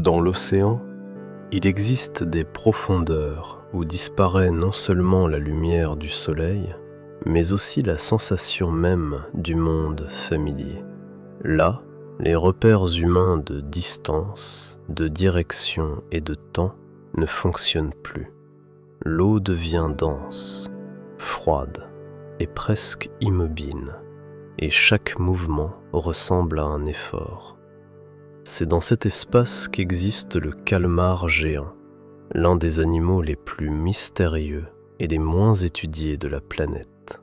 Dans l'océan, il existe des profondeurs où disparaît non seulement la lumière du soleil, mais aussi la sensation même du monde familier. Là, les repères humains de distance, de direction et de temps ne fonctionnent plus. L'eau devient dense, froide et presque immobile, et chaque mouvement ressemble à un effort. C'est dans cet espace qu'existe le calmar géant, l'un des animaux les plus mystérieux et les moins étudiés de la planète.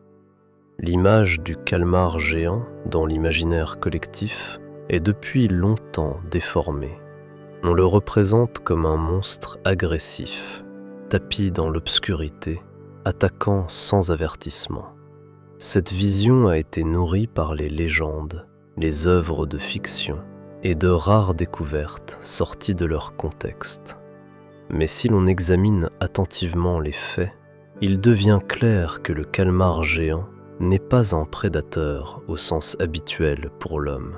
L'image du calmar géant dans l'imaginaire collectif est depuis longtemps déformée. On le représente comme un monstre agressif, tapi dans l'obscurité, attaquant sans avertissement. Cette vision a été nourrie par les légendes, les œuvres de fiction et de rares découvertes sorties de leur contexte. Mais si l'on examine attentivement les faits, il devient clair que le calmar géant n'est pas un prédateur au sens habituel pour l'homme.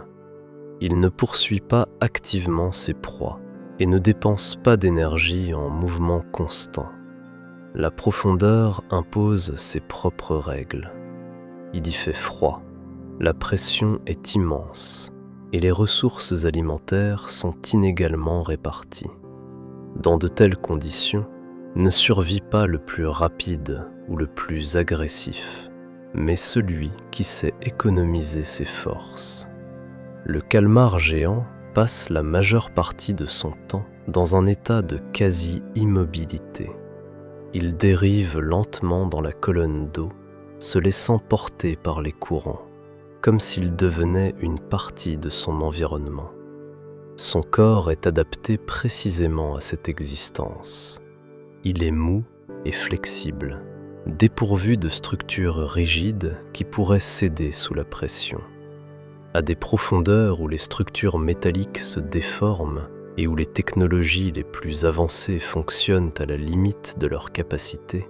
Il ne poursuit pas activement ses proies et ne dépense pas d'énergie en mouvement constant. La profondeur impose ses propres règles. Il y fait froid, la pression est immense et les ressources alimentaires sont inégalement réparties. Dans de telles conditions, ne survit pas le plus rapide ou le plus agressif, mais celui qui sait économiser ses forces. Le calmar géant passe la majeure partie de son temps dans un état de quasi-immobilité. Il dérive lentement dans la colonne d'eau, se laissant porter par les courants, comme s'il devenait une partie de son environnement. Son corps est adapté précisément à cette existence. Il est mou et flexible, dépourvu de structures rigides qui pourraient céder sous la pression. À des profondeurs où les structures métalliques se déforment et où les technologies les plus avancées fonctionnent à la limite de leur capacité,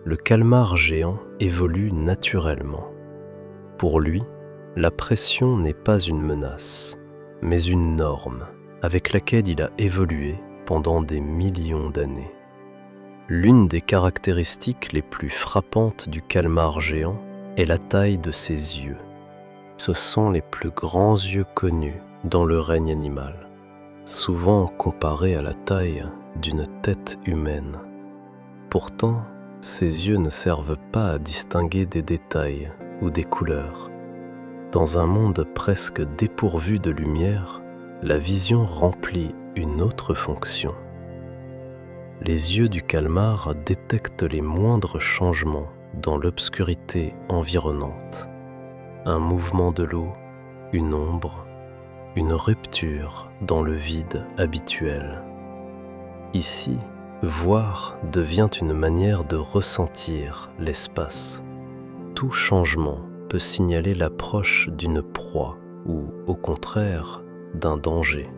le calmar géant évolue naturellement. Pour lui, la pression n'est pas une menace, mais une norme avec laquelle il a évolué pendant des millions d'années. L'une des caractéristiques les plus frappantes du calmar géant est la taille de ses yeux. Ce sont les plus grands yeux connus dans le règne animal, souvent comparés à la taille d'une tête humaine. Pourtant, ces yeux ne servent pas à distinguer des détails ou des couleurs. Dans un monde presque dépourvu de lumière, la vision remplit une autre fonction. Les yeux du calmar détectent les moindres changements dans l'obscurité environnante. Un mouvement de l'eau, une ombre, une rupture dans le vide habituel. Ici, voir devient une manière de ressentir l'espace. Tout changement peut signaler l'approche d'une proie ou, au contraire, d'un danger.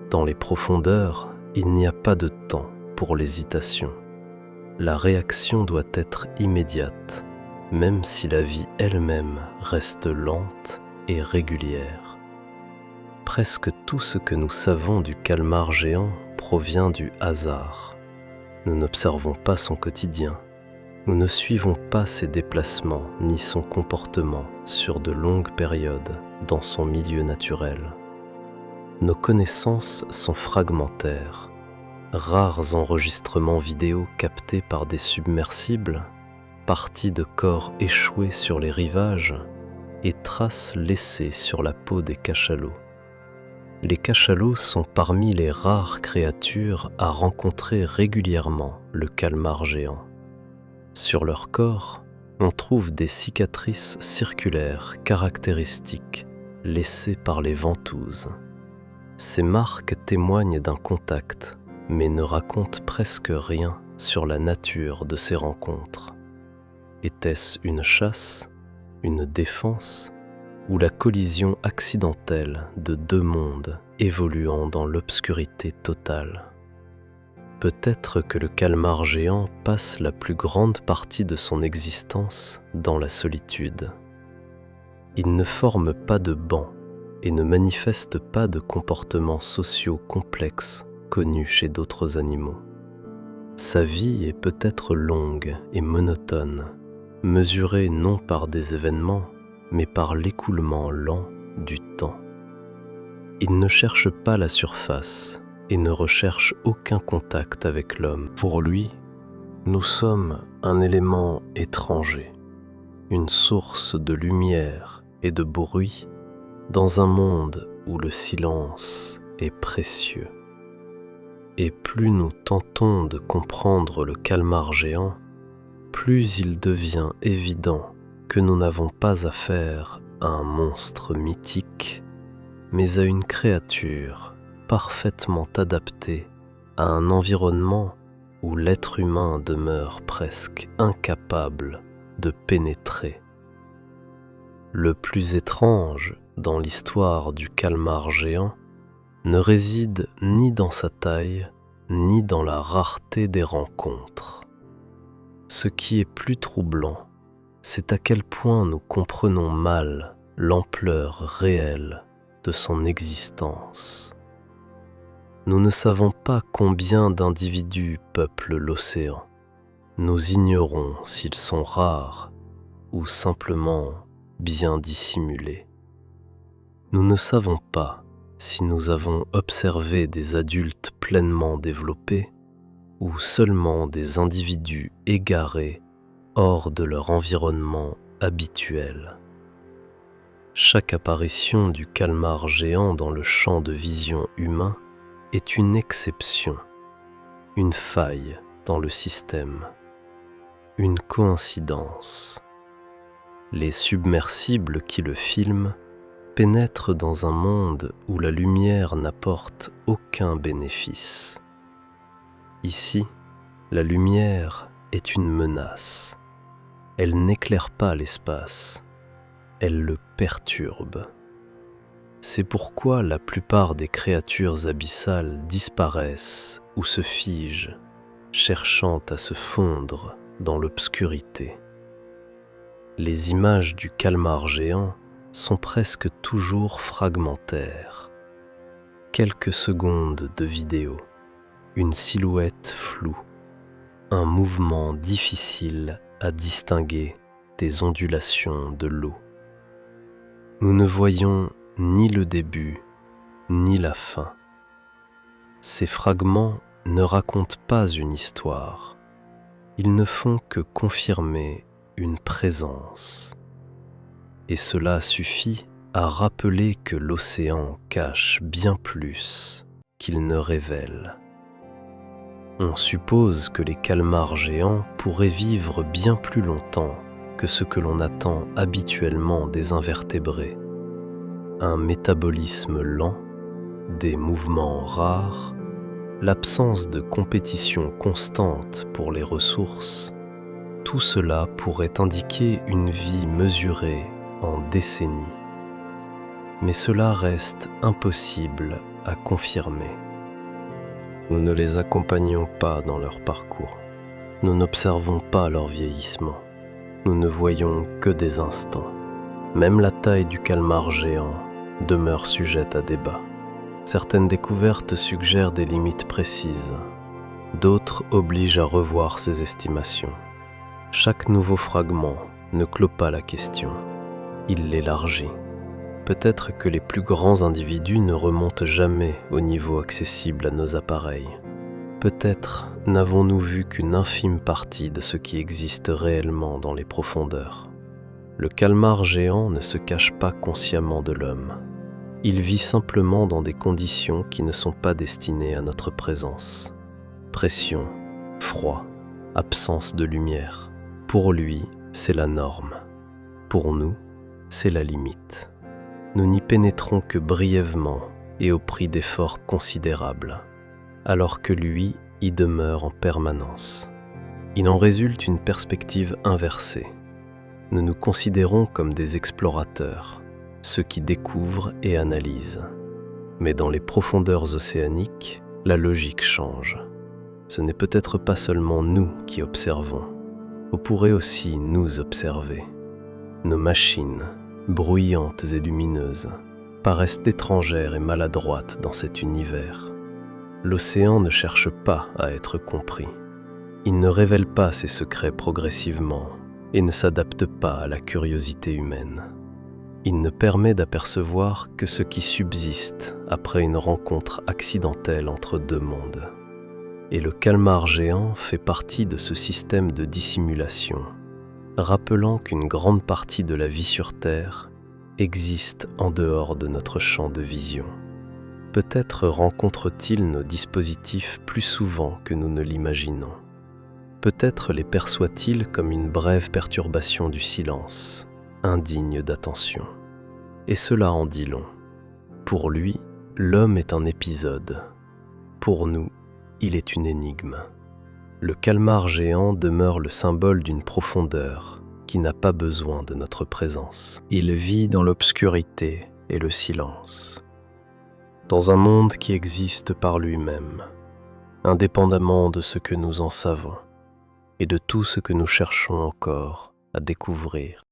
Dans les profondeurs, il n'y a pas de temps pour l'hésitation. La réaction doit être immédiate, même si la vie elle-même reste lente et régulière. Presque tout ce que nous savons du calmar géant provient du hasard. Nous n'observons pas son quotidien. Nous ne suivons pas ses déplacements ni son comportement sur de longues périodes dans son milieu naturel. Nos connaissances sont fragmentaires. Rares enregistrements vidéo captés par des submersibles, parties de corps échoués sur les rivages et traces laissées sur la peau des cachalots. Les cachalots sont parmi les rares créatures à rencontrer régulièrement le calmar géant. Sur leur corps, on trouve des cicatrices circulaires caractéristiques laissées par les ventouses. Ces marques témoignent d'un contact, mais ne racontent presque rien sur la nature de ces rencontres. Était-ce une chasse, une défense ou la collision accidentelle de deux mondes évoluant dans l'obscurité totale? Peut-être que le calmar géant passe la plus grande partie de son existence dans la solitude. Il ne forme pas de banc, et ne manifeste pas de comportements sociaux complexes connus chez d'autres animaux. Sa vie est peut-être longue et monotone, mesurée non par des événements, mais par l'écoulement lent du temps. Il ne cherche pas la surface et ne recherche aucun contact avec l'homme. Pour lui, nous sommes un élément étranger, une source de lumière et de bruit dans un monde où le silence est précieux. Et plus nous tentons de comprendre le calmar géant, plus il devient évident que nous n'avons pas affaire à un monstre mythique, mais à une créature parfaitement adaptée à un environnement où l'être humain demeure presque incapable de pénétrer. Le plus étrange dans l'histoire du calmar géant ne réside ni dans sa taille, ni dans la rareté des rencontres. Ce qui est plus troublant, c'est à quel point nous comprenons mal l'ampleur réelle de son existence. Nous ne savons pas combien d'individus peuplent l'océan. Nous ignorons s'ils sont rares ou simplement bien dissimulés. Nous ne savons pas si nous avons observé des adultes pleinement développés ou seulement des individus égarés hors de leur environnement habituel. Chaque apparition du calmar géant dans le champ de vision humain est une exception, une faille dans le système, une coïncidence. Les submersibles qui le filment pénètrent dans un monde où la lumière n'apporte aucun bénéfice. Ici, la lumière est une menace. Elle n'éclaire pas l'espace, elle le perturbe. C'est pourquoi la plupart des créatures abyssales disparaissent ou se figent, cherchant à se fondre dans l'obscurité. Les images du calmar géant sont presque toujours fragmentaires. Quelques secondes de vidéo, une silhouette floue, un mouvement difficile à distinguer des ondulations de l'eau. Nous ne voyons ni le début, ni la fin. Ces fragments ne racontent pas une histoire. Ils ne font que confirmer une présence. Et cela suffit à rappeler que l'océan cache bien plus qu'il ne révèle. On suppose que les calmars géants pourraient vivre bien plus longtemps que ce que l'on attend habituellement des invertébrés. Un métabolisme lent, des mouvements rares, l'absence de compétition constante pour les ressources, tout cela pourrait indiquer une vie mesurée en décennies. Mais cela reste impossible à confirmer. Nous ne les accompagnons pas dans leur parcours. Nous n'observons pas leur vieillissement. Nous ne voyons que des instants. Même la taille du calmar géant demeure sujette à débat. Certaines découvertes suggèrent des limites précises. D'autres obligent à revoir ces estimations. Chaque nouveau fragment ne clôt pas la question. Il l'élargit. Peut-être que les plus grands individus ne remontent jamais au niveau accessible à nos appareils. Peut-être n'avons-nous vu qu'une infime partie de ce qui existe réellement dans les profondeurs. Le calmar géant ne se cache pas consciemment de l'homme. Il vit simplement dans des conditions qui ne sont pas destinées à notre présence. Pression, froid, absence de lumière. Pour lui, c'est la norme. Pour nous, c'est la limite. Nous n'y pénétrons que brièvement et au prix d'efforts considérables, alors que lui y demeure en permanence. Il en résulte une perspective inversée. Nous nous considérons comme des explorateurs, ceux qui découvrent et analysent. Mais dans les profondeurs océaniques, la logique change. Ce n'est peut-être pas seulement nous qui observons. On pourrait aussi nous observer. Nos machines, bruyantes et lumineuses, paraissent étrangères et maladroites dans cet univers. L'océan ne cherche pas à être compris. Il ne révèle pas ses secrets progressivement et ne s'adapte pas à la curiosité humaine. Il ne permet d'apercevoir que ce qui subsiste après une rencontre accidentelle entre deux mondes. Et le calmar géant fait partie de ce système de dissimulation, rappelant qu'une grande partie de la vie sur Terre existe en dehors de notre champ de vision. Peut-être rencontre-t-il nos dispositifs plus souvent que nous ne l'imaginons. Peut-être les perçoit-il comme une brève perturbation du silence, indigne d'attention. Et cela en dit long. Pour lui, l'homme est un épisode. Pour nous, il est une énigme. Le calmar géant demeure le symbole d'une profondeur qui n'a pas besoin de notre présence. Il vit dans l'obscurité et le silence, dans un monde qui existe par lui-même, indépendamment de ce que nous en savons et de tout ce que nous cherchons encore à découvrir.